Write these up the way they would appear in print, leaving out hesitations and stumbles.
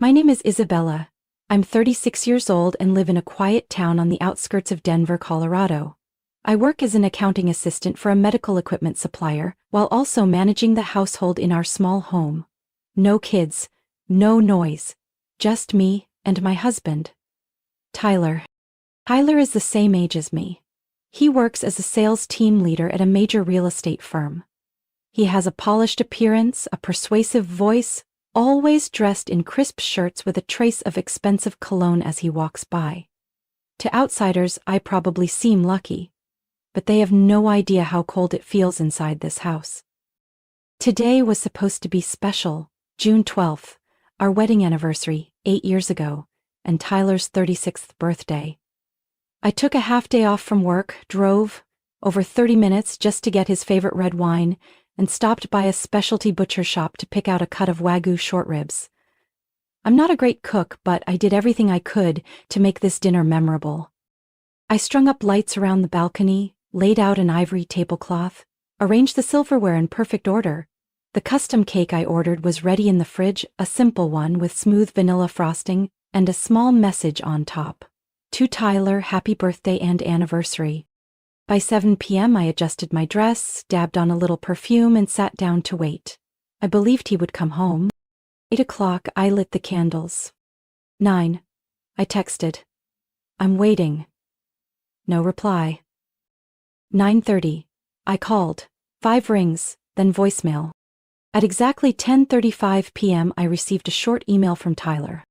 My name is Isabella. I'm 36 years old and live in a quiet town on the outskirts of Denver, Colorado. I work as an accounting assistant for a medical equipment supplier while also managing the household in our small home. No kids, no noise, just me and my husband. Tyler. Tyler is the same age as me. He works as a sales team leader at a major real estate firm. He has a polished appearance, a persuasive voice, always dressed in crisp shirts with a trace of expensive cologne as he walks by. To outsiders, I probably seem lucky, but they have no idea how cold it feels inside this house. Today was supposed to be special, June 12th, our wedding anniversary, 8 years ago, and Tyler's 36th birthday. I took a half day off from work, drove over 30 minutes just to get his favorite red wine, and stopped by a specialty butcher shop to pick out a cut of Wagyu short ribs. I'm not a great cook, but I did everything I could to make this dinner memorable. I strung up lights around the balcony, laid out an ivory tablecloth, arranged the silverware in perfect order. The custom cake I ordered was ready in the fridge, a simple one with smooth vanilla frosting and a small message on top. To Tyler, happy birthday and anniversary. By 7 p.m. I adjusted my dress, dabbed on a little perfume, and sat down to wait. I believed he would come home. 8 o'clock, I lit the candles. 9. I texted. I'm waiting. No reply. 9:30. I called. 5 rings, then voicemail. At exactly 10:35 p.m. I received a short email from Tyler.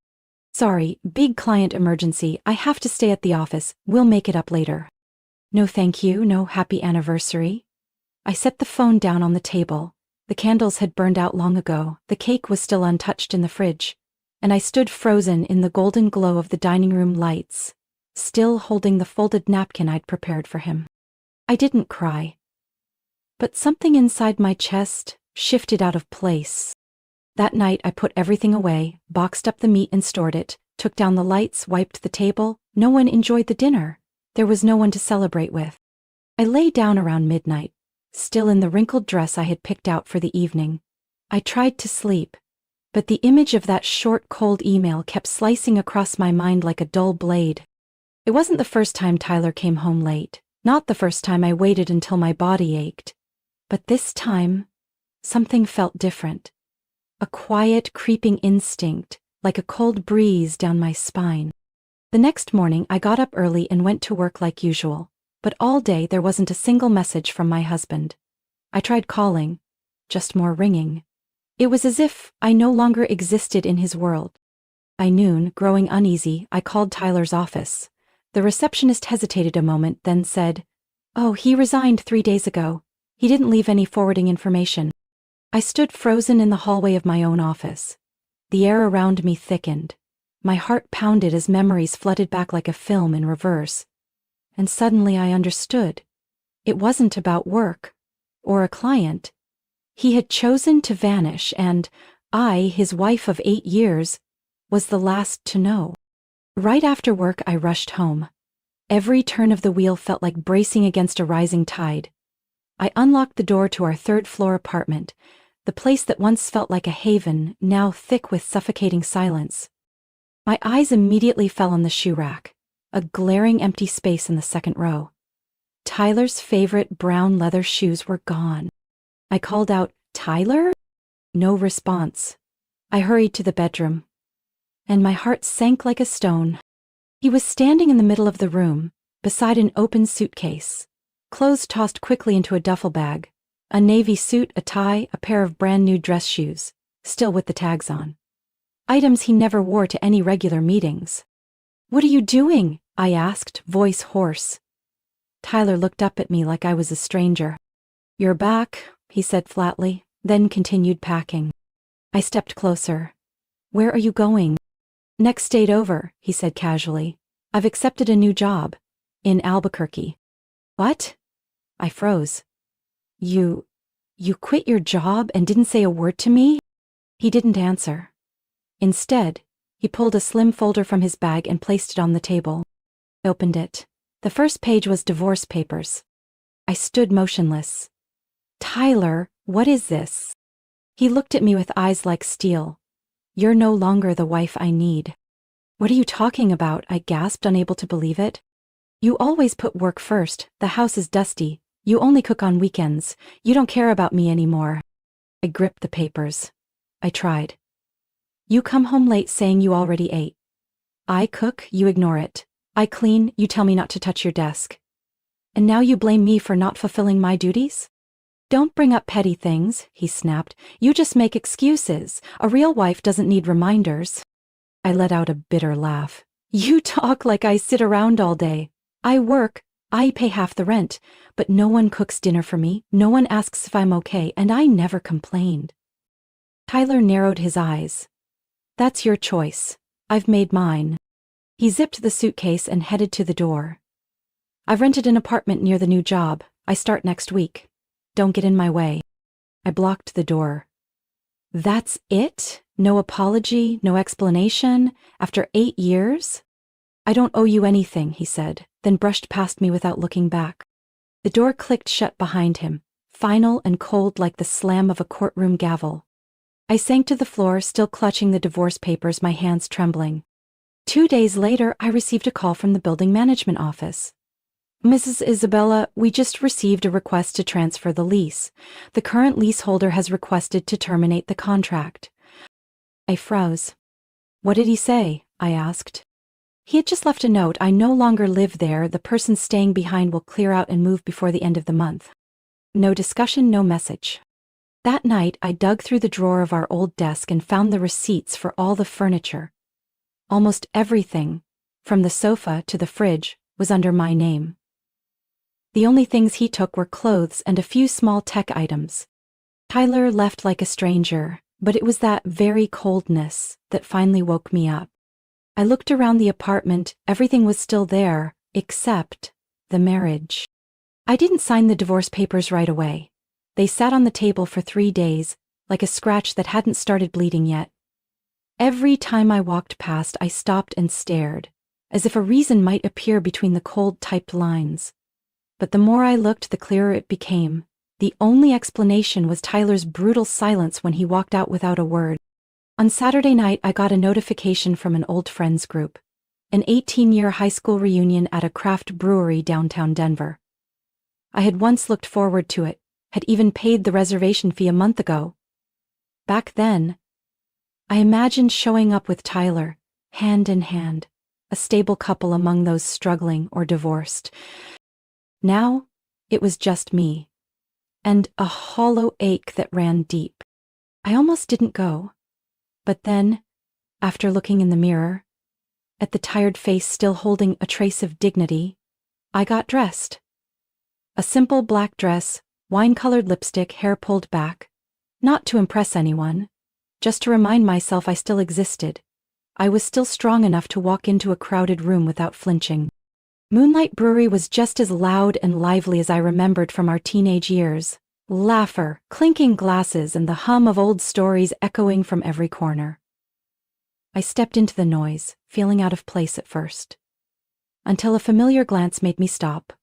Sorry, big client emergency, I have to stay at the office, we'll make it up later. No thank you, no happy anniversary. I set the phone down on the table. The candles had burned out long ago, the cake was still untouched in the fridge, and I stood frozen in the golden glow of the dining room lights, still holding the folded napkin I'd prepared for him. I didn't cry, but something inside my chest shifted out of place. That night I put everything away, boxed up the meat and stored it, took down the lights, wiped the table. No one enjoyed the dinner. There was no one to celebrate with. I lay down around midnight, still in the wrinkled dress I had picked out for the evening. I tried to sleep, but the image of that short, cold email kept slicing across my mind like a dull blade. It wasn't the first time Tyler came home late, not the first time I waited until my body ached. But this time, something felt different. A quiet, creeping instinct, like a cold breeze down my spine. The next morning, I got up early and went to work like usual, but all day there wasn't a single message from my husband. I tried calling, just more ringing. It was as if I no longer existed in his world. By noon, growing uneasy, I called Tyler's office. The receptionist hesitated a moment, then said, "Oh, he resigned 3 days ago. He didn't leave any forwarding information." I stood frozen in the hallway of my own office. The air around me thickened. My heart pounded as memories flooded back like a film in reverse. And suddenly I understood. It wasn't about work or a client. He had chosen to vanish, and I, his wife of 8 years, was the last to know. Right after work, I rushed home. Every turn of the wheel felt like bracing against a rising tide. I unlocked the door to our 3rd-floor apartment, the place that once felt like a haven, now thick with suffocating silence. My eyes immediately fell on the shoe rack, a glaring empty space in the 2nd row. Tyler's favorite brown leather shoes were gone. I called out, "Tyler?" No response. I hurried to the bedroom, and my heart sank like a stone. He was standing in the middle of the room, beside an open suitcase, clothes tossed quickly into a duffel bag, a navy suit, a tie, a pair of brand new dress shoes, still with the tags on. Items he never wore to any regular meetings. "What are you doing?" I asked, voice hoarse. Tyler looked up at me like I was a stranger. "You're back," he said flatly, then continued packing. I stepped closer. "Where are you going?" "Next state over," he said casually. "I've accepted a new job. In Albuquerque." "What?" I froze. You quit your job and didn't say a word to me?" He didn't answer. Instead, he pulled a slim folder from his bag and placed it on the table. I opened it. The first page was divorce papers. I stood motionless. "Tyler, what is this?" He looked at me with eyes like steel. You're no longer the wife I need." "What are you talking about?" I gasped, unable to believe it. "You always put work first, the house is dusty, you only cook on weekends, you don't care about me anymore." I gripped the papers. I tried. "You come home late saying you already ate. I cook, you ignore it. I clean, you tell me not to touch your desk. And now you blame me for not fulfilling my duties?" "Don't bring up petty things," he snapped. "You just make excuses. A real wife doesn't need reminders." I let out a bitter laugh. "You talk like I sit around all day. I work, I pay half the rent, but no one cooks dinner for me, no one asks if I'm okay, and I never complained." Tyler narrowed his eyes. "That's your choice. I've made mine." He zipped the suitcase and headed to the door. "I've rented an apartment near the new job. I start next week. Don't get in my way." I blocked the door. "That's it? No apology, no explanation? After 8 years? "I don't owe you anything," he said, then brushed past me without looking back. The door clicked shut behind him, final and cold like the slam of a courtroom gavel. I sank to the floor, still clutching the divorce papers, my hands trembling. 2 days later, I received a call from the building management office. "Mrs. Isabella, we just received a request to transfer the lease. The current leaseholder has requested to terminate the contract." I froze. "What did he say?" I asked. "He had just left a note. I no longer live there. The person staying behind will clear out and move before the end of the month." No discussion, no message. That night, I dug through the drawer of our old desk and found the receipts for all the furniture. Almost everything, from the sofa to the fridge, was under my name. The only things he took were clothes and a few small tech items. Tyler left like a stranger, but it was that very coldness that finally woke me up. I looked around the apartment, everything was still there, except the marriage. I didn't sign the divorce papers right away. They sat on the table for 3 days, like a scratch that hadn't started bleeding yet. Every time I walked past, I stopped and stared, as if a reason might appear between the cold typed lines. But the more I looked, the clearer it became. The only explanation was Tyler's brutal silence when he walked out without a word. On Saturday night, I got a notification from an old friends group. An 18-year high school reunion at a craft brewery downtown Denver. I had once looked forward to it, had even paid the reservation fee a month ago. Back then, I imagined showing up with Tyler, hand in hand, a stable couple among those struggling or divorced. Now, it was just me, and a hollow ache that ran deep. I almost didn't go. But then, after looking in the mirror, at the tired face still holding a trace of dignity, I got dressed. A simple black dress, wine-colored lipstick, hair pulled back. Not to impress anyone, just to remind myself I still existed. I was still strong enough to walk into a crowded room without flinching. Moonlight Brewery was just as loud and lively as I remembered from our teenage years. Laughter, clinking glasses, and the hum of old stories echoing from every corner. I stepped into the noise, feeling out of place at first, until a familiar glance made me stop.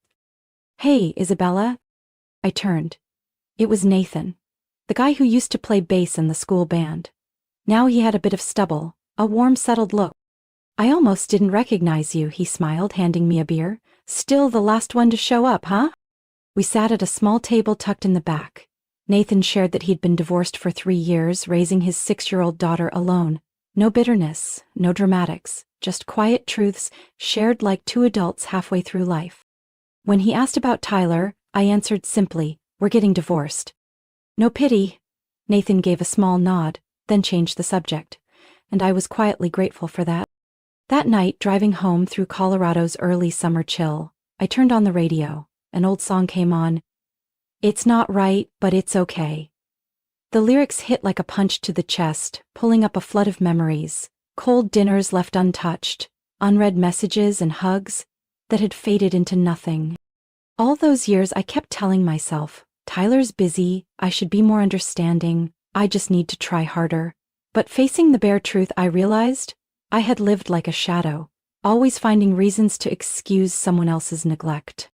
"Hey, Isabella." I turned. It was Nathan, the guy who used to play bass in the school band. Now he had a bit of stubble, a warm, settled look. "I almost didn't recognize you," he smiled, handing me a beer. "Still the last one to show up, huh?" We sat at a small table tucked in the back. Nathan shared that he'd been divorced for 3 years, raising his 6-year-old daughter alone. No bitterness, no dramatics, just quiet truths shared like 2 adults halfway through life. When he asked about Tyler, I answered simply, "We're getting divorced." "No pity." Nathan gave a small nod, then changed the subject, and I was quietly grateful for that. That night, driving home through Colorado's early summer chill, I turned on the radio. An old song came on. "It's not right, but it's okay." The lyrics hit like a punch to the chest, pulling up a flood of memories. Cold dinners left untouched, unread messages and hugs that had faded into nothing. All those years I kept telling myself, Tyler's busy, I should be more understanding, I just need to try harder. But facing the bare truth, I realized I had lived like a shadow, always finding reasons to excuse someone else's neglect.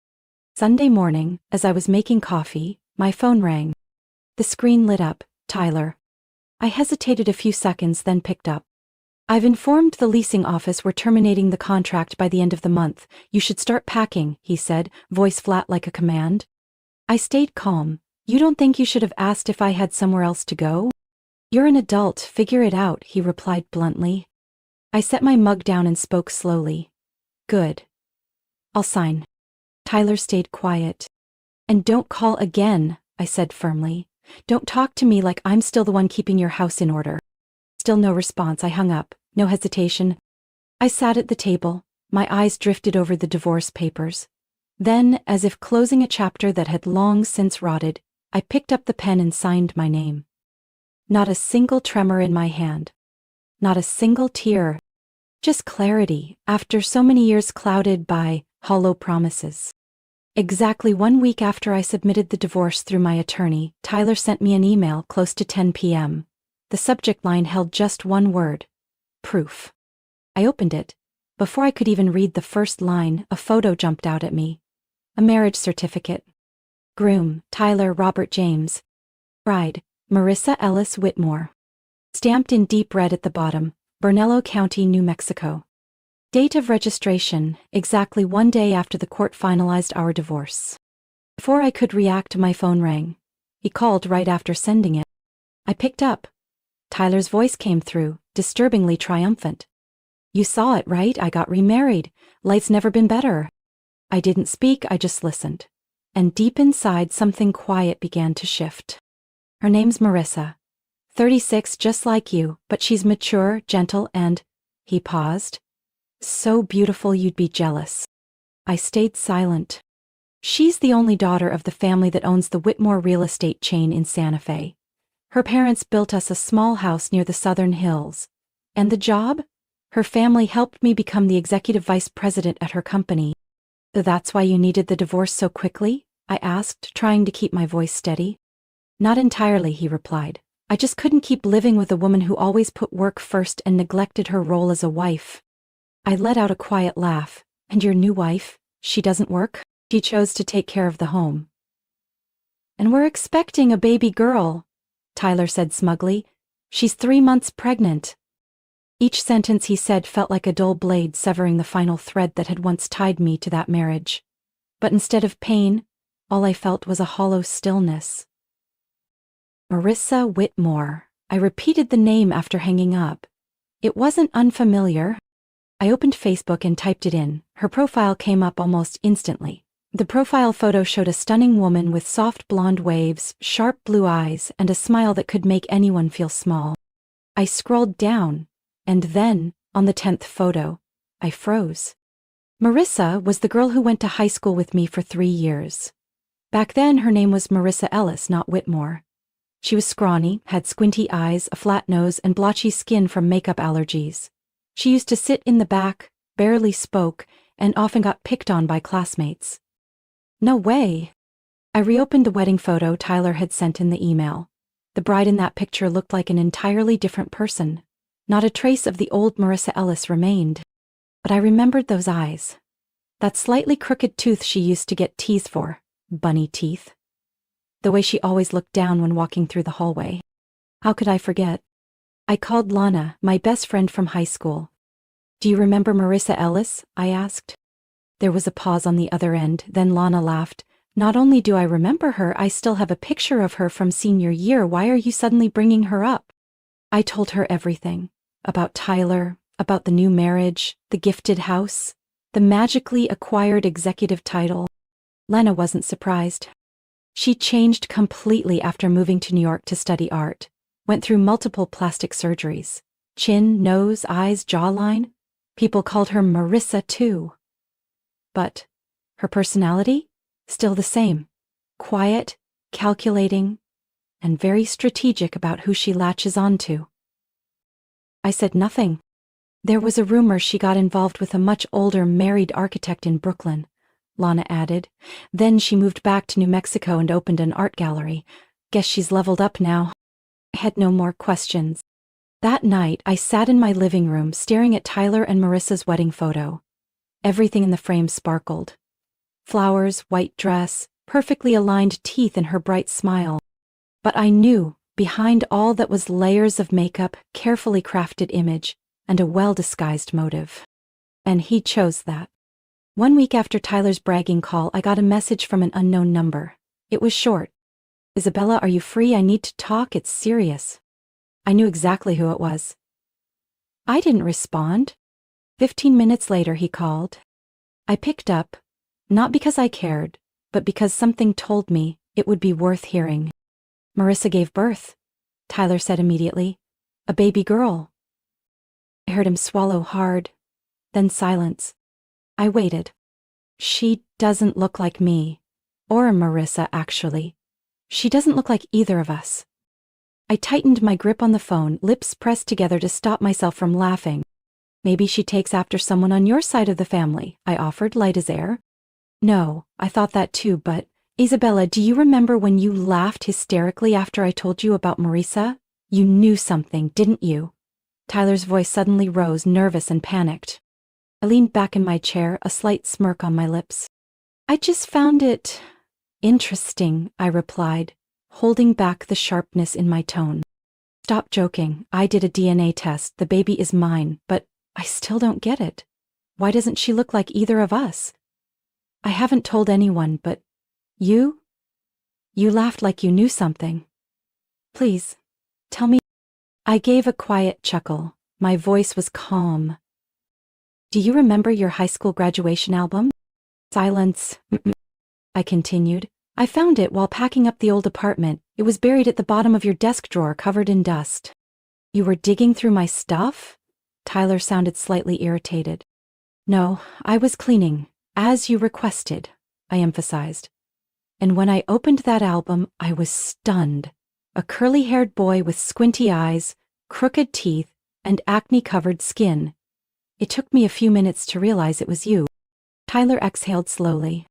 Sunday morning, as I was making coffee, my phone rang. The screen lit up. "Tyler." I hesitated a few seconds, then picked up. I've informed the leasing office we're terminating the contract by the end of the month. You should start packing, he said, voice flat like a command. I stayed calm. You don't think you should have asked if I had somewhere else to go? You're an adult, figure it out, he replied bluntly. I set my mug down and spoke slowly. Good. I'll sign. Tyler stayed quiet. And don't call again, I said firmly. Don't talk to me like I'm still the one keeping your house in order. Still no response. I hung up, no hesitation. I sat at the table, my eyes drifted over the divorce papers. Then, as if closing a chapter that had long since rotted, I picked up the pen and signed my name. Not a single tremor in my hand. Not a single tear. Just clarity, after so many years clouded by hollow promises. Exactly 1 week after I submitted the divorce through my attorney, Tyler sent me an email close to 10 p.m. The subject line held just one word. Proof. I opened it. Before I could even read the first line, a photo jumped out at me. A marriage certificate. Groom, Tyler Robert James. Bride, Marissa Ellis Whitmore. Stamped in deep red at the bottom, Bernalillo County, New Mexico. Date of registration, exactly 1 day after the court finalized our divorce. Before I could react, my phone rang. He called right after sending it. I picked up. Tyler's voice came through, disturbingly triumphant. You saw it, right? I got remarried. Life's never been better. I didn't speak, I just listened. And deep inside, something quiet began to shift. Her name's Marissa. 36, just like you, but she's mature, gentle, and... He paused. So beautiful you'd be jealous. I stayed silent. She's the only daughter of the family that owns the Whitmore real estate chain in Santa Fe. Her parents built us a small house near the Southern Hills. And the job? Her family helped me become the executive vice president at her company. That's why you needed the divorce so quickly? I asked, trying to keep my voice steady. Not entirely, he replied. I just couldn't keep living with a woman who always put work first and neglected her role as a wife. I let out a quiet laugh. And your new wife? She doesn't work? She chose to take care of the home. And we're expecting a baby girl, Tyler said smugly. She's 3 months pregnant. Each sentence he said felt like a dull blade severing the final thread that had once tied me to that marriage. But instead of pain, all I felt was a hollow stillness. Marissa Whitmore. I repeated the name after hanging up. It wasn't unfamiliar. I opened Facebook and typed it in. Her profile came up almost instantly. The profile photo showed a stunning woman with soft blonde waves, sharp blue eyes, and a smile that could make anyone feel small. I scrolled down, and then, on the 10th photo, I froze. Marissa was the girl who went to high school with me for 3 years. Back then, her name was Marissa Ellis, not Whitmore. She was scrawny, had squinty eyes, a flat nose, and blotchy skin from makeup allergies. She used to sit in the back, barely spoke, and often got picked on by classmates. No way. I reopened the wedding photo Tyler had sent in the email. The bride in that picture looked like an entirely different person. Not a trace of the old Marissa Ellis remained. But I remembered those eyes. That slightly crooked tooth she used to get teased for. Bunny teeth. The way she always looked down when walking through the hallway. How could I forget? I called Lana, my best friend from high school. Do you remember Marissa Ellis? I asked. There was a pause on the other end, then Lana laughed. Not only do I remember her, I still have a picture of her from senior year. Why are you suddenly bringing her up? I told her everything. About Tyler, about the new marriage, the gifted house, the magically acquired executive title. Lana wasn't surprised. She changed completely after moving to New York to study art. Went through multiple plastic surgeries. Chin, nose, eyes, jawline. People called her Marissa too. But her personality? Still the same. Quiet, calculating, and very strategic about who she latches onto. I said nothing. There was a rumor she got involved with a much older married architect in Brooklyn, Lana added. Then she moved back to New Mexico and opened an art gallery. Guess she's leveled up now. I had no more questions. That night, I sat in my living room staring at Tyler and Marissa's wedding photo. Everything in the frame sparkled. Flowers, white dress, perfectly aligned teeth, and her bright smile. But I knew, Behind all that was layers of makeup, carefully crafted image, and a well-disguised motive. And he chose that. 1 week after Tyler's bragging call, I got a message from an unknown number. It was short. "Isabella, are you free? I need to talk, it's serious." I knew exactly who it was. I didn't respond. 15 minutes later he called. I picked up, not because I cared, but because something told me it would be worth hearing. "Marissa gave birth," Tyler said immediately. "A baby girl." I heard him swallow hard, then silence. I waited. "She doesn't look like me. Or Marissa, actually. She doesn't look like either of us." I tightened my grip on the phone, lips pressed together to stop myself from laughing. "Maybe she takes after someone on your side of the family," I offered, light as air. "No, I thought that too, but Isabella, do you remember when you laughed hysterically after I told you about Marissa? You knew something, didn't you?" Tyler's voice suddenly rose, nervous and panicked. I leaned back in my chair, a slight smirk on my lips. "I just found it interesting," I replied, holding back the sharpness in my tone. "Stop joking. I did a DNA test. The baby is mine, but I still don't get it. Why doesn't she look like either of us?" "I haven't told anyone, but you laughed like you knew something. Please, tell me." I gave a quiet chuckle. My voice was calm. "Do you remember your high school graduation album?" Silence. I continued. "I found it while packing up the old apartment. It was buried at the bottom of your desk drawer, covered in dust." "You were digging through my stuff?" Tyler sounded slightly irritated. "No, I was cleaning, as you requested," I emphasized. "And when I opened that album, I was stunned. A curly-haired boy with squinty eyes, crooked teeth, and acne-covered skin. It took me a few minutes to realize it was you." Tyler exhaled slowly.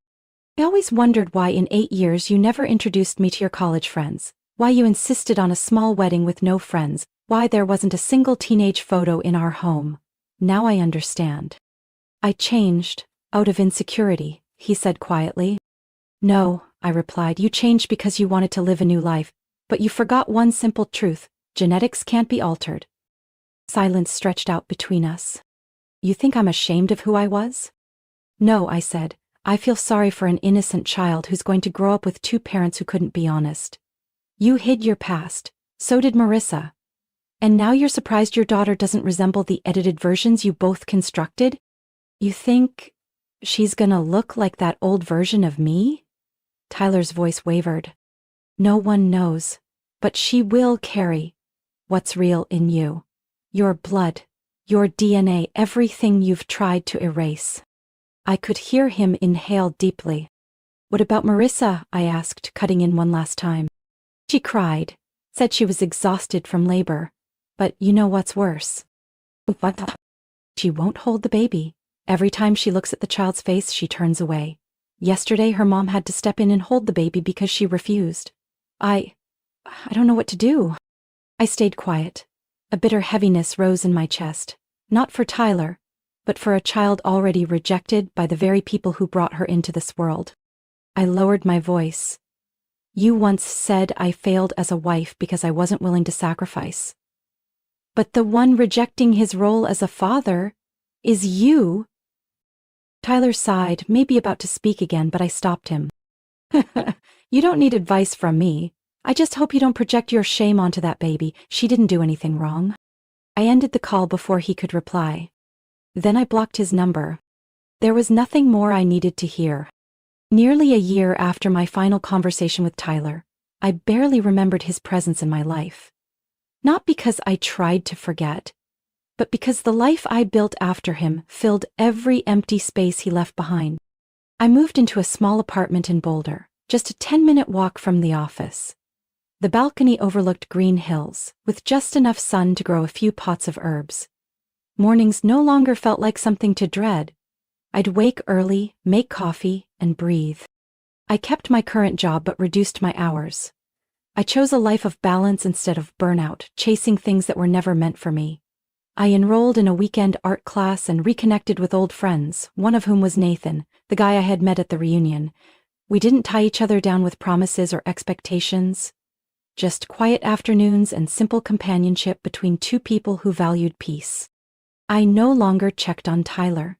"I always wondered why in 8 years you never introduced me to your college friends, why you insisted on a small wedding with no friends, why there wasn't a single teenage photo in our home. Now I understand." "I changed, out of insecurity," he said quietly. "No," I replied, "you changed because you wanted to live a new life, but you forgot one simple truth: genetics can't be altered." Silence stretched out between us. "You think I'm ashamed of who I was?" "No," I said. "I feel sorry for an innocent child who's going to grow up with 2 parents who couldn't be honest. You hid your past. So did Marissa. And now you're surprised your daughter doesn't resemble the edited versions you both constructed? You think she's gonna look like that old version of me?" Tyler's voice wavered. "No one knows, but she will carry what's real in you. Your blood, your DNA, everything you've tried to erase." I could hear him inhale deeply. "What about Marissa?" I asked, cutting in one last time. "She cried, said she was exhausted from labor. But you know what's worse?" "What?" "She won't hold the baby. Every time she looks at the child's face, she turns away. Yesterday, her mom had to step in and hold the baby because she refused. I don't know what to do." I stayed quiet. A bitter heaviness rose in my chest, not for Tyler, but for a child already rejected by the very people who brought her into this world. I lowered my voice. "You once said I failed as a wife because I wasn't willing to sacrifice. But the one rejecting his role as a father is you." Tyler sighed, maybe about to speak again, but I stopped him. "You don't need advice from me. I just hope you don't project your shame onto that baby. She didn't do anything wrong." I ended the call before he could reply. Then I blocked his number. There was nothing more I needed to hear. Nearly a year after my final conversation with Tyler, I barely remembered his presence in my life. Not because I tried to forget, but because the life I built after him filled every empty space he left behind. I moved into a small apartment in Boulder, just a 10-minute walk from the office. The balcony overlooked green hills, with just enough sun to grow a few pots of herbs. Mornings no longer felt like something to dread. I'd wake early, make coffee, and breathe. I kept my current job but reduced my hours. I chose a life of balance instead of burnout, chasing things that were never meant for me. I enrolled in a weekend art class and reconnected with old friends, one of whom was Nathan, the guy I had met at the reunion. We didn't tie each other down with promises or expectations. just quiet afternoons and simple companionship between two people who valued peace. I no longer checked on Tyler.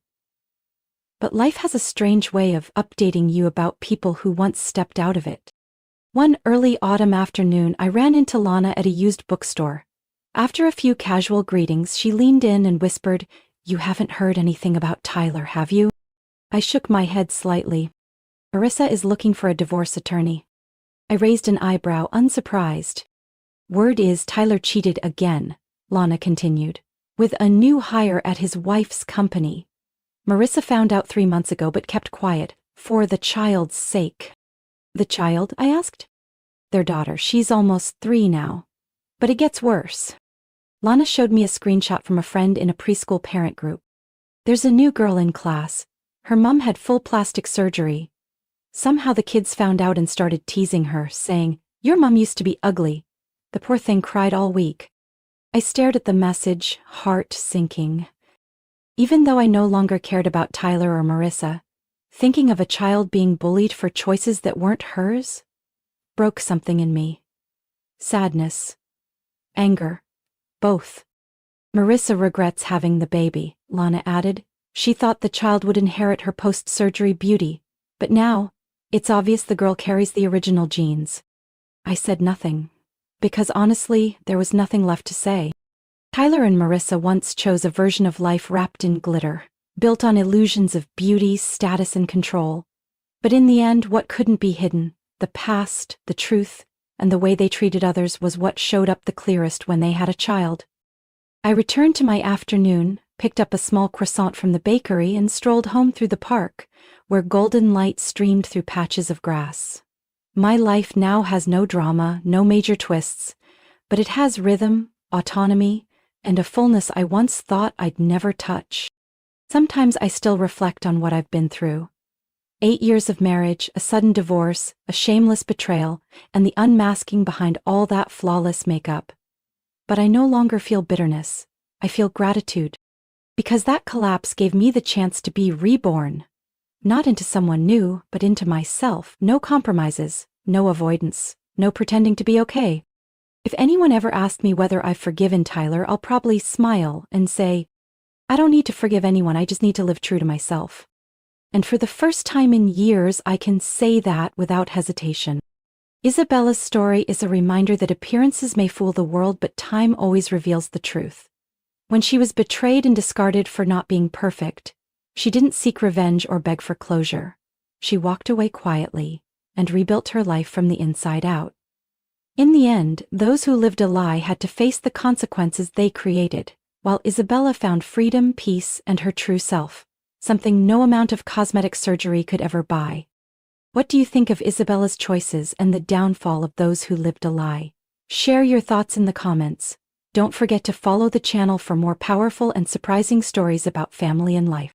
But life has a strange way of updating you about people who once stepped out of it. One early autumn afternoon, I ran into Lana at a used bookstore. After a few casual greetings, she leaned in and whispered, "You haven't heard anything about Tyler, have you?" I shook my head slightly. "Marissa is looking for a divorce attorney." I raised an eyebrow, unsurprised. "Word is Tyler cheated again," Lana continued, "with a new hire at his wife's company. Marissa found out 3 months ago but kept quiet, for the child's sake." "The child?" I asked. "Their daughter. She's almost 3 now. But it gets worse." Lana showed me a screenshot from a friend in a preschool parent group. "There's a new girl in class. Her mom had full plastic surgery. Somehow the kids found out and started teasing her, saying, 'Your mom used to be ugly.' The poor thing cried all week." I stared at the message, heart sinking. Even though I no longer cared about Tyler or Marissa, thinking of a child being bullied for choices that weren't hers broke something in me. Sadness. Anger. Both. "Marissa regrets having the baby," Lana added. "She thought the child would inherit her post-surgery beauty, but now, it's obvious the girl carries the original genes." I said nothing, because honestly, there was nothing left to say. Tyler and Marissa once chose a version of life wrapped in glitter, built on illusions of beauty, status, and control. But in the end, what couldn't be hidden, the past, the truth, and the way they treated others was what showed up the clearest when they had a child. I returned to my afternoon, picked up a small croissant from the bakery, and strolled home through the park, where golden light streamed through patches of grass. My life now has no drama, no major twists, but it has rhythm, autonomy, and a fullness I once thought I'd never touch. Sometimes I still reflect on what I've been through. 8 years of marriage, a sudden divorce, a shameless betrayal, and the unmasking behind all that flawless makeup. But I no longer feel bitterness. I feel gratitude. Because that collapse gave me the chance to be reborn. Not into someone new, but into myself. No compromises, no avoidance, no pretending to be okay. If anyone ever asked me whether I've forgiven Tyler, I'll probably smile and say, "I don't need to forgive anyone, I just need to live true to myself." And for the first time in years, I can say that without hesitation. Isabella's story is a reminder that appearances may fool the world, but time always reveals the truth. When she was betrayed and discarded for not being perfect, she didn't seek revenge or beg for closure. She walked away quietly and rebuilt her life from the inside out. In the end, those who lived a lie had to face the consequences they created, while Isabella found freedom, peace, and her true self, something no amount of cosmetic surgery could ever buy. What do you think of Isabella's choices and the downfall of those who lived a lie? Share your thoughts in the comments. Don't forget to follow the channel for more powerful and surprising stories about family and life.